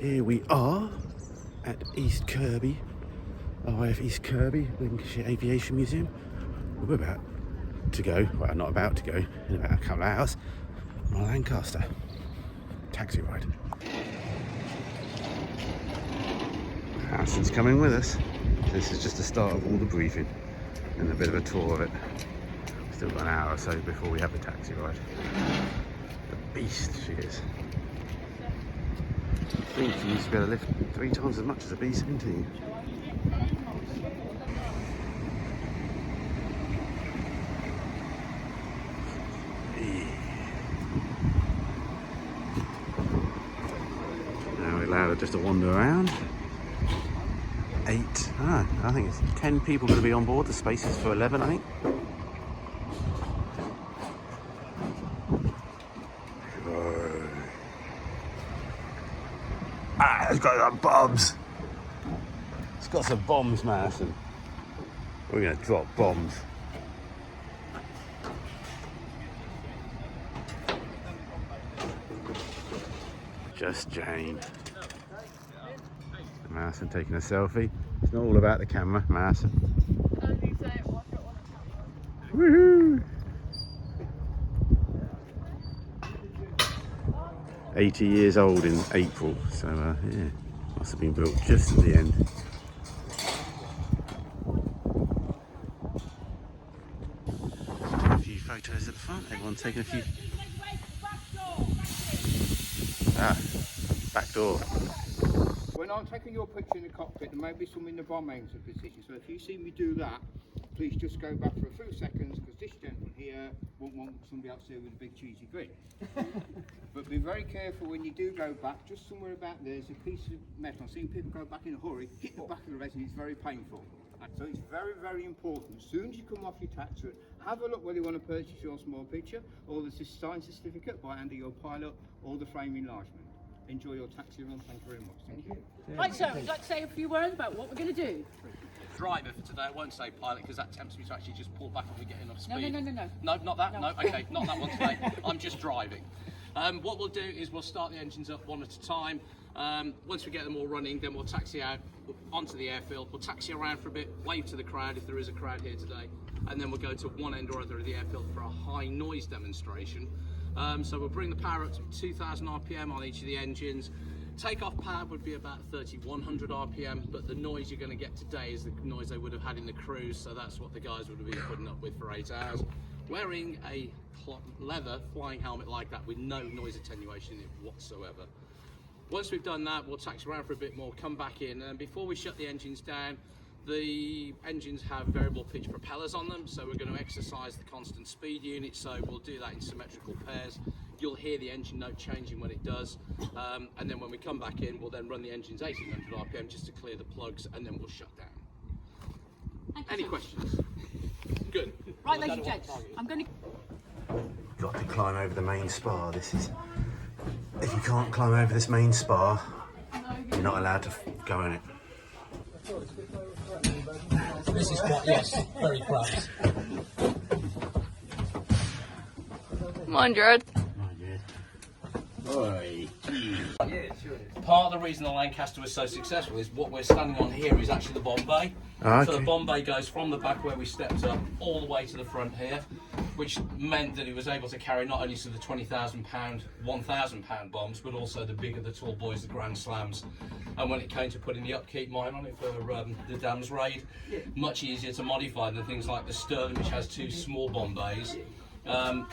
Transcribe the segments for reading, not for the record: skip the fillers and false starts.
Here we are at East Kirby, RAF East Kirby, Lancashire Aviation Museum. We're about to go, well, not about to go, in about a couple of hours, on a Lancaster taxi ride. Allison's coming with us. This is just the start of all the briefing and a bit of a tour of it. Still got an hour or so before we have the taxi ride. The beast she is. I think she used to be able to lift 3 times as much as a B-17. Now we allow her just to wander around. I think it's 10 people going to be on board. The space is for 11, I think. It's got some bombs. It's got some bombs, Madison. We're going to drop bombs. Just Jane. Madison taking a selfie. It's not all about the camera, Madison. Woohoo! 80 years old in April, so yeah, must have been built just at the end. A few photos at the front, everyone taking a few. Back door. When I'm taking your picture in the cockpit, there may be some in the bomb anchor position, so if you see me do that, please just go back for a few seconds, because this gentleman here won't want somebody else here with a big cheesy grin. But be very careful when you do go back, just somewhere about there's a piece of metal. I've seen people go back in a hurry, hit the back of the resin, it's very painful. So it's very, very important. As soon as you come off your taxi, have a look whether you want to purchase your small picture, or the sign certificate by under your pilot, or the frame enlargement. Enjoy your taxi run, thank you very much. Thank you. Right, so would you like to say a few words about what we're going to do? Driver for today, I won't say pilot because that tempts me to actually just pull back if we get enough speed. No. No, not that, no, okay, not that one today. I'm just driving. What we'll do is we'll start the engines up one at a time. Once we get them all running, then we'll taxi out onto the airfield. We'll taxi around for a bit, wave to the crowd if there is a crowd here today, and then we'll go to one end or other of the airfield for a high noise demonstration. So we'll bring the power up to 2,000 RPM on each of the engines. Takeoff power would be about 3,100 RPM, but the noise you're going to get today is the noise they would have had in the cruise, so that's what the guys would have been putting up with for 8 hours. Wearing a leather flying helmet like that with no noise attenuation in it whatsoever. Once we've done that, we'll taxi around for a bit more, come back in, and before we shut the engines down, the engines have variable pitch propellers on them, so we're going to exercise the constant speed unit, so we'll do that in symmetrical pairs. You'll hear the engine note changing when it does, and then when we come back in, we'll then run the engines 1800 RPM just to clear the plugs, and then we'll shut down. Any questions? Good. Right, ladies and gents, I'm going to... Got to climb over the main spar. This is, if you can't climb over this main spar, you're not allowed to go in it. This is quite, yes, very close. Come on, Jared. Part of the reason the Lancaster was so successful is what we're standing on here is actually the bomb bay. Okay. So the bomb bay goes from the back where we stepped up all the way to the front here, which meant that it was able to carry not only the 20,000 pound, 1,000 pound bombs, but also the bigger, the tall boys, the Grand Slams. And when it came to putting the upkeep mine on it for the Dams raid, much easier to modify than things like the Sterling, which has 2 small bomb bays.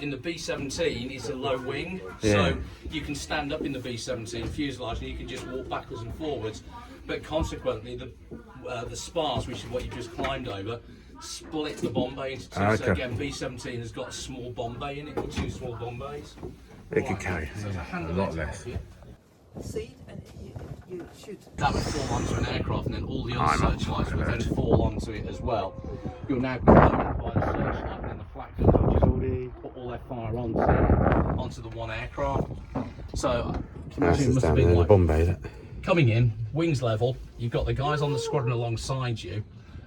In the B-17 it's a low wing, so you can stand up in the B-17 fuselage and you can just walk backwards and forwards, but consequently the spars, which is what you just climbed over, split the bomb bay into 2. Okay. So again, B-17 has got a small bomb bay in it, or 2 small bomb bays. It could carry So it's a lot less. Seat and you should. That would fall onto an aircraft, and then all the other searchlights would then fall onto it as well. You're now covered by the searchlight, and then the flak guns will just put all their fire onto the one aircraft. So That's it must down have there been in the like bomb bay. That. coming in, wings level. You've got the guys on the squadron alongside you,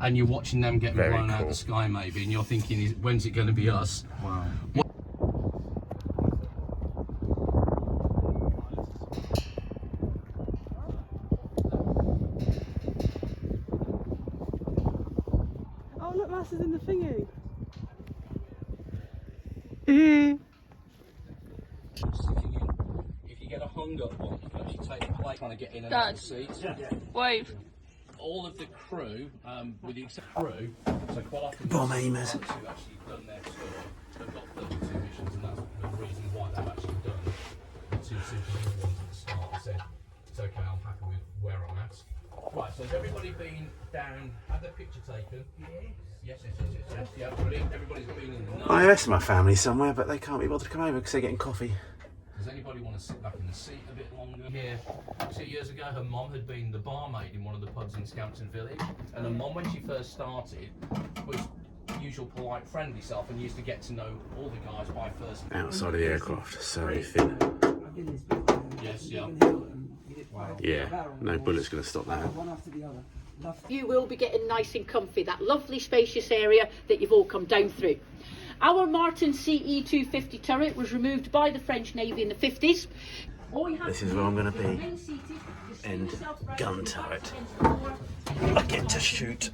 and you're watching them getting Very blown out cool. of the sky, maybe, and you're thinking, when's it going to be us? Wow. glasses in the thingy. If you get a hung up one, you can actually take the plate trying to get in and out of the seats. Wave. All of the crew, with the exception of crew, so quite often Bomb aimers. who've actually done their tour, they've got 32 missions, and that's the reason why they've actually done the 2 superhuman ones at the start. They said, it's okay, I'm happy with where I'm at. Right, so has everybody been down, had their picture taken? Yes. Yeah, brilliant. Everybody's been in the night. I asked my family somewhere, but they can't be bothered to come over because they're getting coffee. Does anybody want to sit back in the seat a bit longer? Here, 2 years ago, her mum had been the barmaid in one of the pubs in Scampton Village, and her mum, when she first started, was usual polite, friendly self, and used to get to know all the guys by first. Outside of the aircraft, so thin. Yes, yeah. Yeah, no bullet's going to stop that. One after the other. You will be getting nice and comfy, that lovely spacious area that you've all come down through. Our Martin CE-250 turret was removed by the French Navy in the 50s. This is where I'm going to be. And gun turret. I get to shoot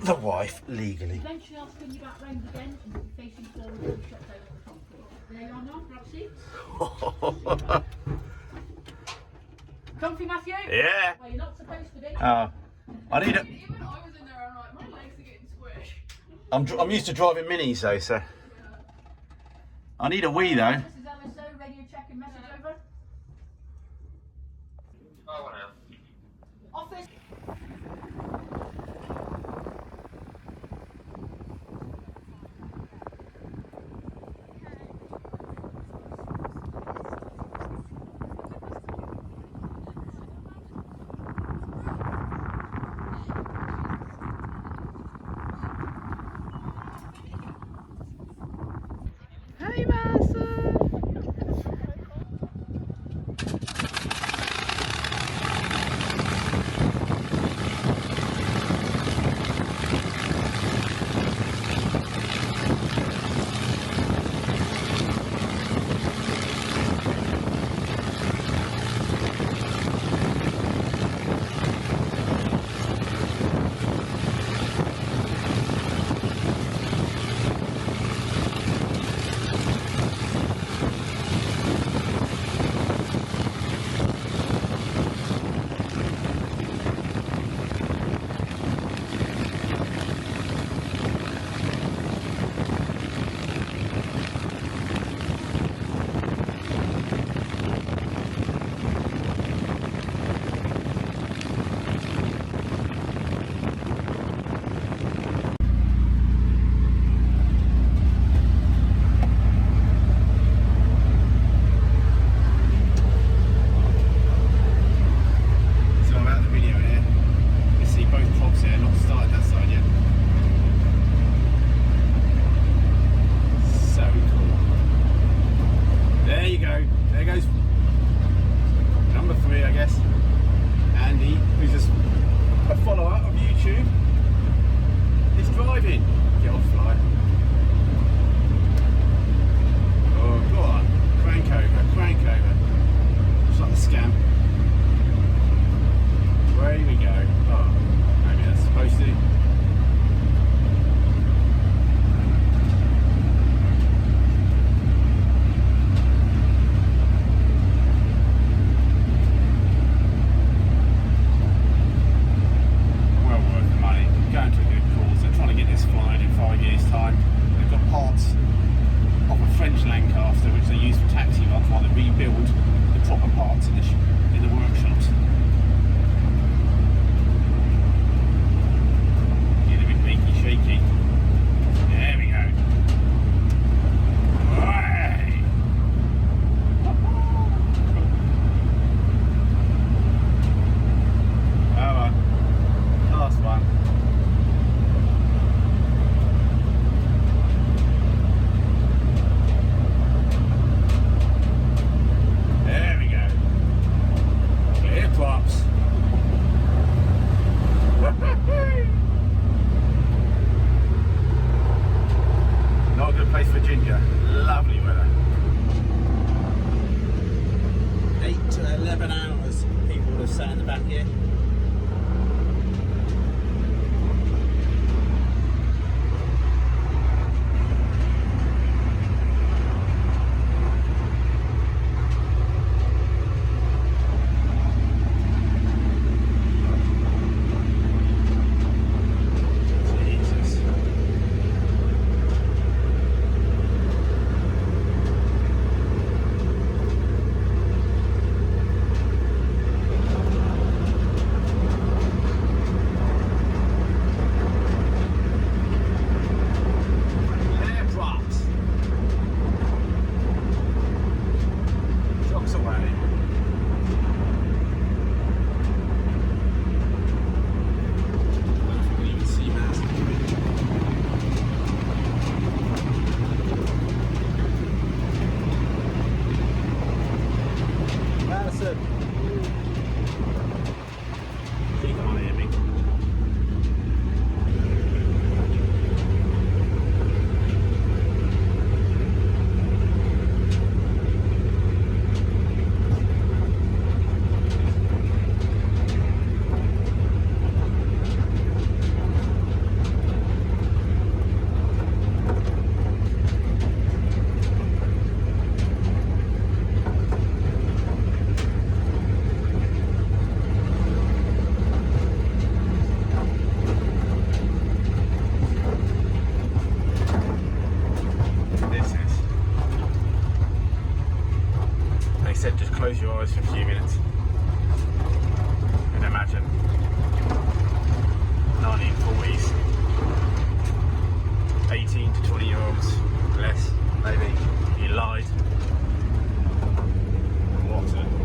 the wife legally. Eventually I'll spin you back round again and you'll be facing forward and shut over the concrete. There you are now, grab seat. Comfy, Matthew? Yeah. Well, you're not supposed to be. I need a. Even I was in there, I'm like, my legs are getting squish. I'm used to driving minis though, so. I need a wee though. This is LSO, radio check and message over. Office. Hey, Mason. French Lancaster, which they use for taxi runs while they rebuild the proper parts in the workshops. Get a bit leaky shaky. There we go. Hey! Last one. Not a good place for ginger. Lovely weather. 8 to 11 hours people would have sat in the back here. hours for a few minutes. And imagine 1940s, 18 to 20-year-olds, less maybe. You lied. What a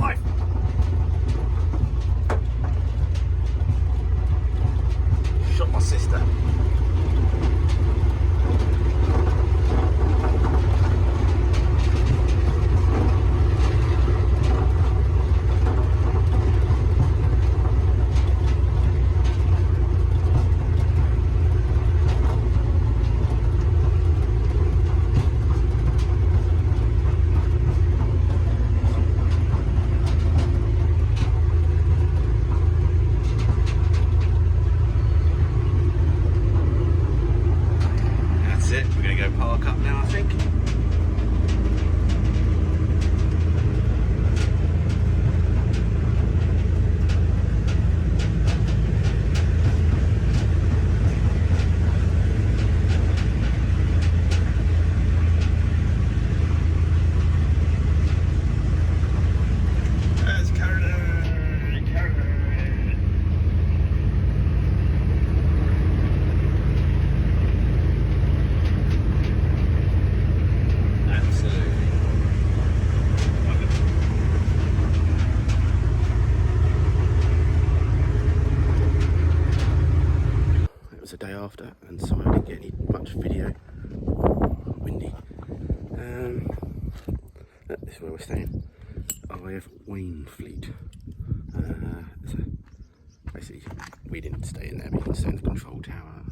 life. Shot my sister. That's it, we're going to go park up now, I think. Let's carry it, carry it. Absolutely. Love it. It was a day after, and so I didn't get any much video. Windy. This is where we're staying. IF Wainfleet. So basically, we didn't stay in there, but you can stay in the control tower.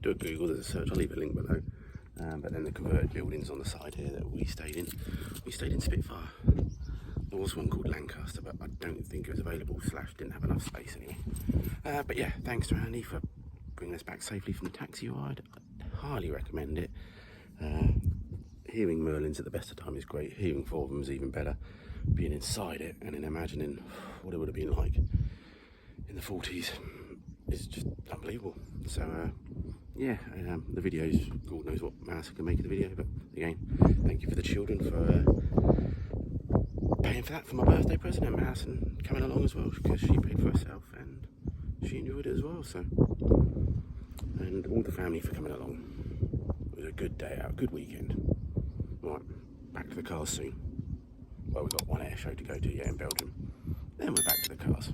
Do a Google, there's a search, I'll leave a link below. But then the converted buildings on the side here that we stayed in. We stayed in Spitfire. There was one called Lancaster, but I don't think it was available, / didn't have enough space anyway. But yeah, thanks to Andy for bringing us back safely from the taxi ride. I'd highly recommend it. Hearing Merlins at the best of time is great. Hearing 4 of them is even better. Being inside it and then imagining what it would have been like in the 40s is just unbelievable. So yeah, the videos, God knows what Mouse can make of the video, but again, thank you for the children for paying for that for my birthday present, and Mouse and coming along as well, because she paid for herself and she enjoyed it as well. So, and all the family for coming along. It was a good day out, good weekend. Right, back to the cars soon. Well, we've got one air show to go to, yeah, in Belgium. Then we're back to the cars.